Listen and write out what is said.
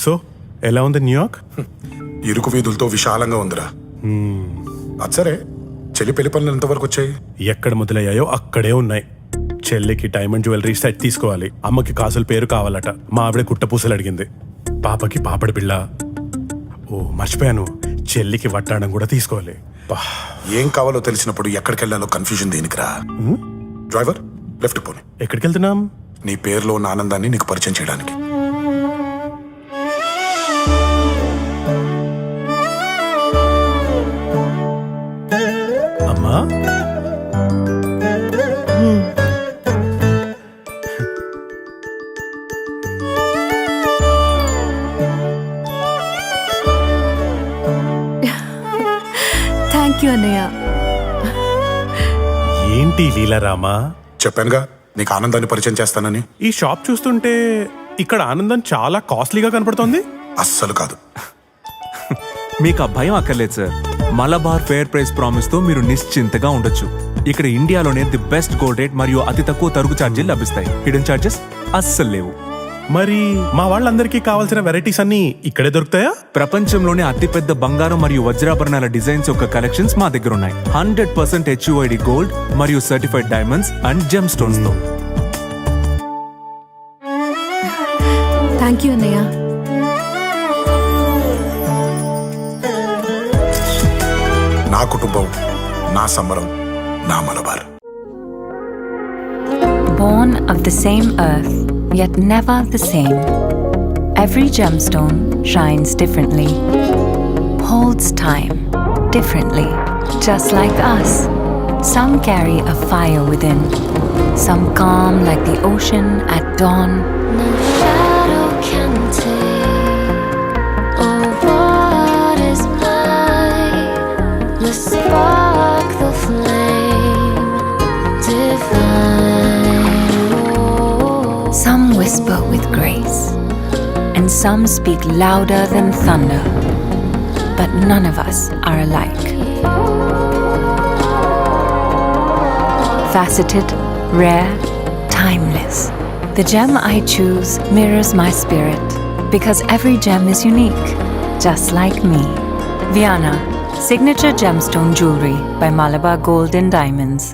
So ఎలా ఉంది New York? ఇరుకు వీధులతో విశాలంగా ఉందిరా. అది సరే, చెల్లి పెళ్లి పనులు ఎంతవరకు వచ్చాయి? ఎక్కడ మొదలయ్యాయో అక్కడే ఉన్నాయి. చెల్లికి డైమండ్ జ్యువెలరీ సెట్ తీసుకోవాలి, అమ్మకి కాసుల పేరు కావాలట, మా ఆవిడ కుట్టపూసలు అడిగింది, పాపకి పాపడి బిళ్ళ, ఓ మర్చిపోయాను, చెల్లికి వడ్డాణం కూడా తీసుకోవాలి. ఏం కావాలో తెలిసినప్పుడు ఎక్కడికి వెళ్ళాలో కన్ఫ్యూజన్ దేనికిరా? డ్రైవర్ లెఫ్ట్ పోనీ. ఎక్కడికి వెళ్తున్నాం? నీ పేరులో ఉన్న ఆనందాన్ని నీకు పరిచయం చేయడానికి. అమ్మా థ్యాంక్ యూ అన్నయ్య. ఏంటి లీలారామా? చెప్పానుగా నీకు ఆనందాన్ని పరిచయం చేస్తానని. ఈ షాప్ చూస్తుంటే ఇక్కడ ఆనందం చాలా కాస్ట్లీగా కనపడుతోంది. అస్సలు కాదు. మీకు ఆ భయం అక్కర్లేదు sir. Malabar fair price promise తో మీరు నిశ్చింతగా ఉండొచ్చు. ఇక్కడ ఇండియాలోనే ది బెస్ట్ గోల్డ్ రేట్ మరియు అతి తక్కువ తరుగు ఛార్జీలు లభిస్తాయి. హిడెన్ ఛార్జెస్ అస్సలు లేవు. మరి మా వాళ్ళందరికీ కావాల్సిన వెరైటీస్ అన్ని ఇక్కడే దొరుకుతాయా? ప్రపంచంలోనే అతిపెద్ద బంగారం మరియు వజ్రాభరణాల డిజైన్స్ యొక్క కలెక్షన్స్ మా దగ్గర ఉన్నాయి. 100% HUID గోల్డ్ మరియు certified diamonds and gem stones తో. థ్యాంక్ యూ అన్నయ్య. నా కుటుంబం, నా సంబరం, నా Malabar. Born of the same earth, yet never the same. Every gemstone shines differently, holds time differently, just like us. Some carry a fire within, some calm like the ocean at dawn. No shadow can take, oh, what is mine? The spark, the flame, divine. Oh. Some whisper with grace, and some speak louder than thunder. But none of us are alike. Faceted, rare, timeless. The gem I choose mirrors my spirit, because every gem is unique, just like me. Viana, signature gemstone jewelry by Malabar Gold and Diamonds.